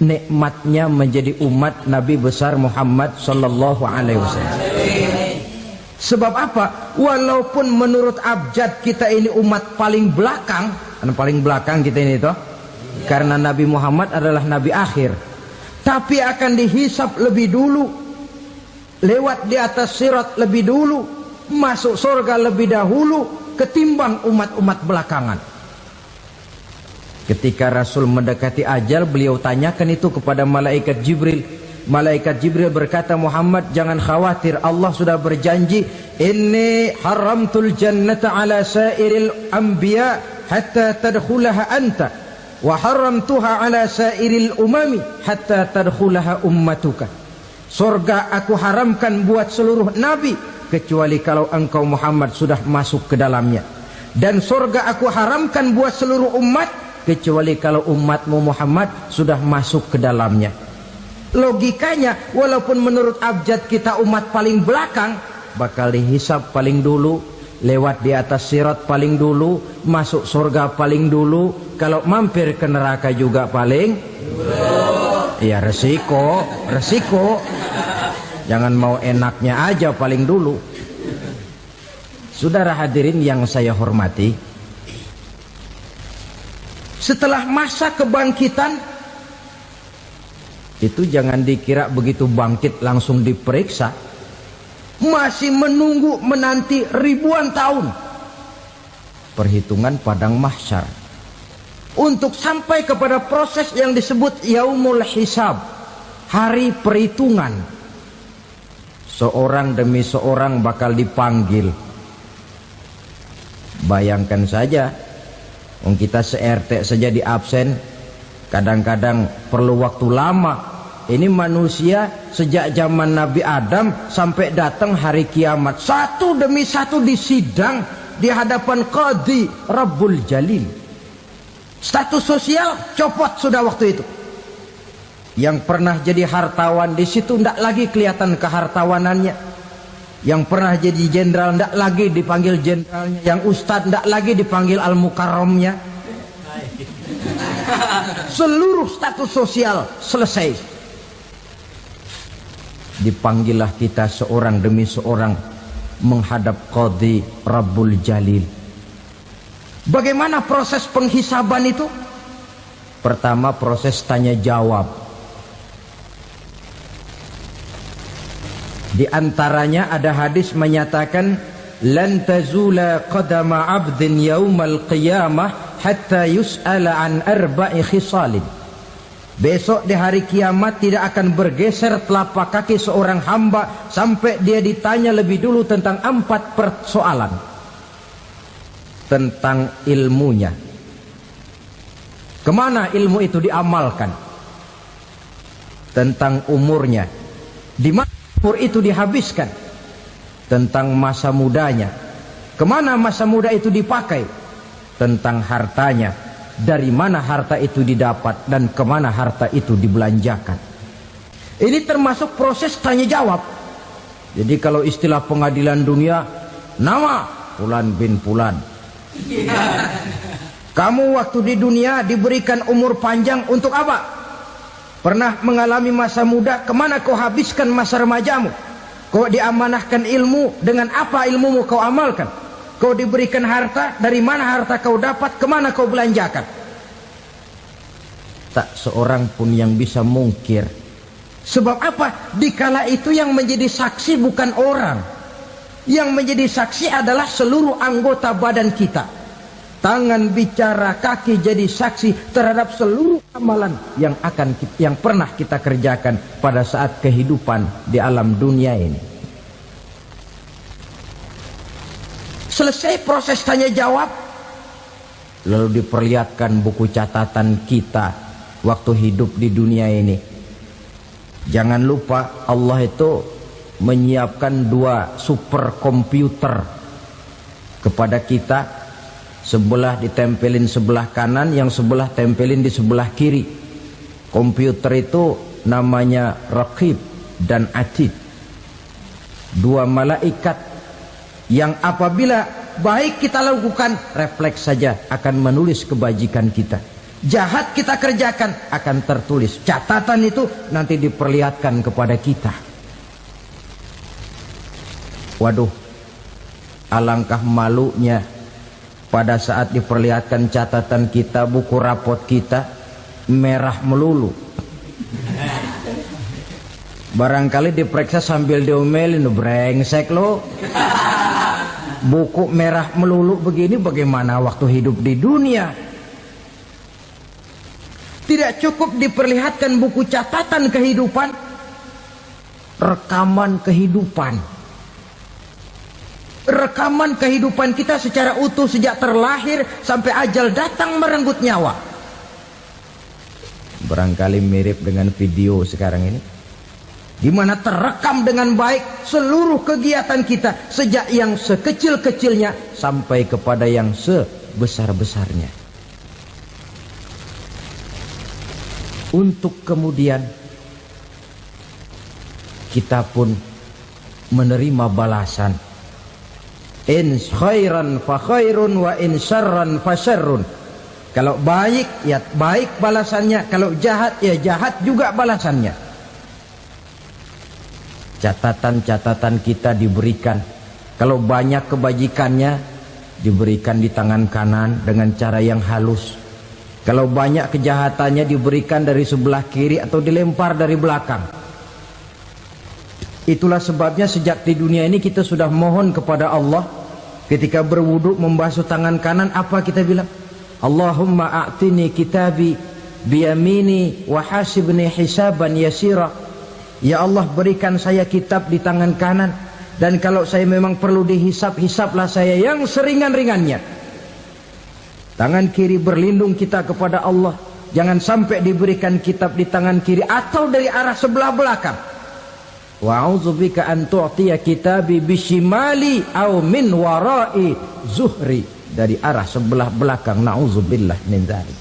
S1: nikmatnya menjadi umat Nabi besar Muhammad sallallahu alaihi wasallam. Sebab apa? Walaupun menurut abjad kita ini umat paling belakang, paling belakang kita ini toh, karena Nabi Muhammad adalah Nabi akhir, tapi akan dihisap lebih dulu, lewat di atas sirat lebih dulu, masuk surga lebih dahulu ketimbang umat-umat belakangan. Ketika Rasul mendekati ajal, beliau tanyakan itu kepada malaikat Jibril. Malaikat Jibril berkata, Muhammad jangan khawatir, Allah sudah berjanji, inni haramtul jannata ala sairil anbiya hatta tadkhulaha anta wa haramtuha ala sairil umami hatta tadkhulaha ummatuka. Surga aku haramkan buat seluruh nabi kecuali kalau engkau Muhammad sudah masuk ke dalamnya, dan surga aku haramkan buat seluruh umat kecuali kalau umatmu Muhammad sudah masuk ke dalamnya. Logikanya, walaupun menurut abjad kita umat paling belakang, bakal dihisap paling dulu, lewat di atas sirat paling dulu, masuk surga paling dulu, kalau mampir ke neraka juga paling dulu. Ya resiko. Jangan mau enaknya aja paling dulu. Saudara hadirin yang saya hormati, setelah masa kebangkitan itu jangan dikira begitu bangkit langsung diperiksa. Masih menunggu menanti ribuan tahun perhitungan padang mahsyar untuk sampai kepada proses yang disebut yaumul hisab, hari perhitungan. Seorang demi seorang bakal dipanggil. Bayangkan saja, kita se-RT saja di absen, kadang-kadang perlu waktu lama. Ini manusia sejak zaman Nabi Adam sampai datang hari kiamat, satu demi satu disidang di hadapan Qadhi Rabbul Jalil. Status sosial copot sudah waktu itu. Yang pernah jadi hartawan di situ tidak lagi kelihatan kehartawanannya. Yang pernah jadi jenderal tidak lagi dipanggil jenderalnya. Yang ustadz tidak lagi dipanggil al-mukarramnya. Seluruh status sosial selesai. Dipanggillah kita seorang demi seorang menghadap Qadhi Rabbul Jalil. Bagaimana proses penghisaban itu? Pertama, proses tanya jawab. Di antaranya ada hadis menyatakan, lan tazula qadama 'abdin yaumal qiyamah hatta yus'ala an arba'i khisalin. Besok di hari kiamat tidak akan bergeser telapak kaki seorang hamba sampai dia ditanya lebih dulu tentang 4 persoalan. Tentang ilmunya, kemana ilmu itu diamalkan. Tentang umurnya, di mana umur itu dihabiskan. Tentang masa mudanya, kemana masa muda itu dipakai. tentang hartanya, dari mana harta itu didapat dan kemana harta itu dibelanjakan. Ini termasuk proses tanya jawab. Jadi kalau istilah pengadilan dunia, nama Fulan bin Fulan. Kamu waktu di dunia diberikan umur panjang untuk apa? Pernah mengalami masa muda, kemana kau habiskan masa remajamu? Kau diamanahkan ilmu, dengan apa ilmumu kau amalkan? Kau diberikan harta, dari mana harta kau dapat, kemana kau belanjakan? Tak seorang pun yang bisa mungkir. Sebab apa? Dikala itu yang menjadi saksi bukan orang. Yang menjadi saksi adalah seluruh anggota badan kita. Tangan bicara, kaki jadi saksi terhadap seluruh amalan yang pernah kita kerjakan pada saat kehidupan di alam dunia ini. Selesai proses tanya jawab, lalu diperlihatkan buku catatan kita waktu hidup di dunia ini. Jangan lupa Allah itu menyiapkan 2 superkomputer kepada kita. Sebelah ditempelin sebelah kanan, yang sebelah tempelin di sebelah kiri. Komputer itu namanya Raqib dan Atid. 2 malaikat yang apabila baik kita lakukan, refleks saja akan menulis kebajikan kita. Jahat kita kerjakan, akan tertulis. Catatan itu nanti diperlihatkan kepada kita. Waduh, alangkah malunya pada saat diperlihatkan catatan kita, buku rapot kita merah melulu. Barangkali diperiksa sambil diomelin, brengsek lo. Buku merah melulu begini, bagaimana waktu hidup di dunia? Tidak cukup diperlihatkan buku catatan kehidupan, rekaman kehidupan. Rekaman kehidupan kita secara utuh sejak terlahir sampai ajal datang merenggut nyawa. Barangkali mirip dengan video sekarang ini, di mana terekam dengan baik seluruh kegiatan kita, sejak yang sekecil-kecilnya sampai kepada yang sebesar-besarnya. Untuk kemudian kita pun menerima balasan. In khairan fa khairun wa in syarran fa syarrun. Kalau baik ya baik balasannya, kalau jahat ya jahat juga balasannya. Catatan-catatan kita diberikan. Kalau banyak kebajikannya diberikan di tangan kanan dengan cara yang halus. Kalau banyak kejahatannya diberikan dari sebelah kiri atau dilempar dari belakang. Itulah sebabnya sejak di dunia ini kita sudah mohon kepada Allah. Ketika berwudu membasuh tangan kanan, apa kita bilang? Allahumma a'tini kitabi biyamini wa hasibni hisaban yasira. Ya Allah, berikan saya kitab di tangan kanan, dan kalau saya memang perlu dihisap, hisaplah saya yang seringan-ringannya. Tangan kiri berlindung kita kepada Allah. Jangan sampai diberikan kitab di tangan kiri atau dari arah sebelah belakang. Wa a'udzubika an tu'tiya kitabi bishimali aw min wara'i zuhri, dari arah sebelah belakang. Na'udzubillah min dzalik.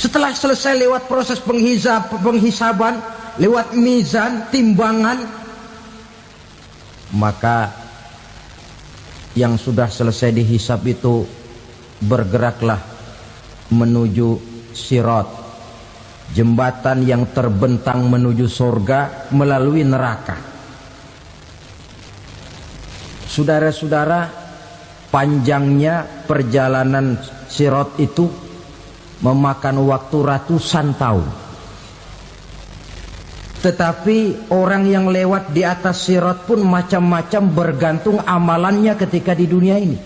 S1: Setelah selesai lewat proses penghisaban, lewat mizan, timbangan, maka yang sudah selesai dihisab itu bergeraklah menuju sirat, jembatan yang terbentang menuju surga melalui neraka. Saudara-saudara, panjangnya perjalanan sirat itu memakan waktu ratusan tahun. Tetapi orang yang lewat di atas sirat pun macam-macam, bergantung amalannya ketika di dunia ini.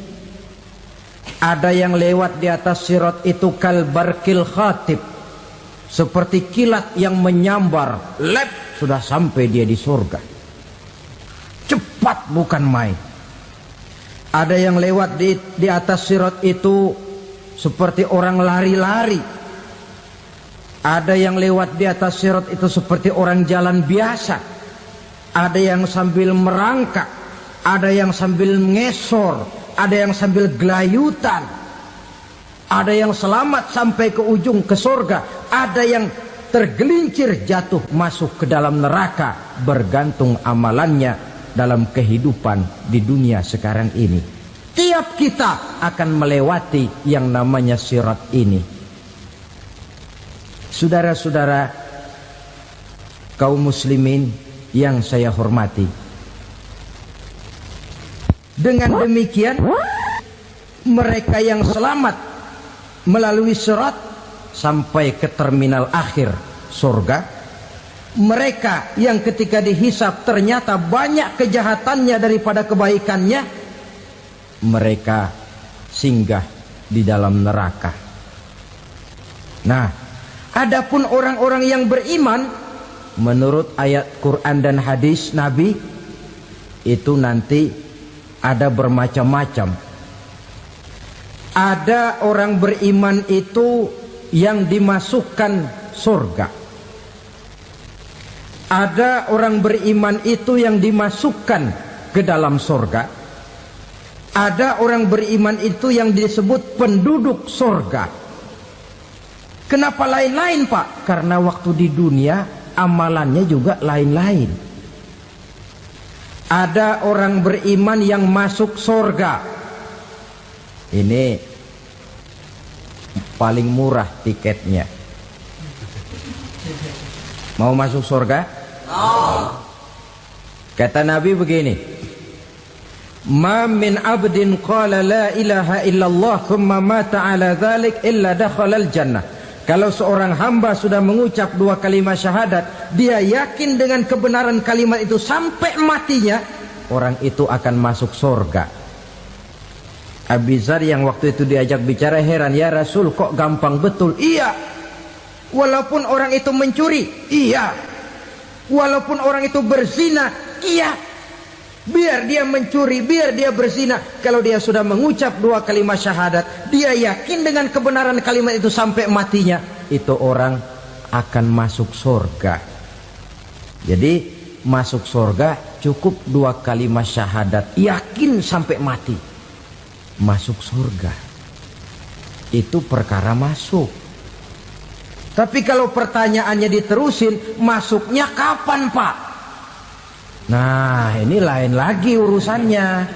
S1: Ada yang lewat di atas sirat itu kalbarkil khatib, seperti kilat yang menyambar, lep, sudah sampai dia di surga. Cepat bukan main. Ada yang lewat di atas sirat itu seperti orang lari-lari. Ada yang lewat di atas sirat itu seperti orang jalan biasa. Ada yang sambil merangkak, ada yang sambil ngesor, ada yang sambil gelayutan, ada yang selamat sampai ke ujung ke surga, ada yang tergelincir jatuh masuk ke dalam neraka, bergantung amalannya dalam kehidupan di dunia sekarang ini. Tiap kita akan melewati yang namanya sirat ini. Saudara-saudara kaum muslimin yang saya hormati, dengan demikian mereka yang selamat melalui sirat sampai ke terminal akhir surga, mereka yang ketika dihisab ternyata banyak kejahatannya daripada kebaikannya, mereka singgah di dalam neraka. Nah, adapun orang-orang yang beriman menurut ayat Quran dan hadis Nabi itu nanti ada bermacam-macam. Ada orang beriman itu yang dimasukkan surga. Ada orang beriman itu yang dimasukkan ke dalam surga. Ada orang beriman itu yang disebut penduduk surga. Kenapa lain-lain, Pak? Karena waktu di dunia amalannya juga lain-lain. Ada orang beriman yang masuk surga. Ini paling murah tiketnya. Mau masuk surga? Kata Nabi begini, ma min abdin qala la ilaha illallah thumma mata ala dhalik illa dakhala al-jannah. Kalau seorang hamba sudah mengucap dua kalimat syahadat, dia yakin dengan kebenaran kalimat itu sampai matinya, orang itu akan masuk surga. Abi Dzar yang waktu itu diajak bicara heran, ya Rasul kok gampang betul? Iya, walaupun orang itu mencuri, iya, walaupun orang itu berzina, iya. Biar dia mencuri, biar dia berzina, kalau dia sudah mengucap dua kalimat syahadat, dia yakin dengan kebenaran kalimat itu sampai matinya, itu orang akan masuk surga. Jadi masuk surga cukup dua kalimat syahadat, yakin sampai mati, masuk surga. Itu perkara masuk. Tapi kalau pertanyaannya diterusin, masuknya kapan, Pak? Nah, ini lain lagi urusannya.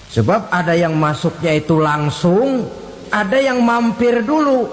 S1: Sebab ada yang masuknya itu langsung, ada yang mampir dulu.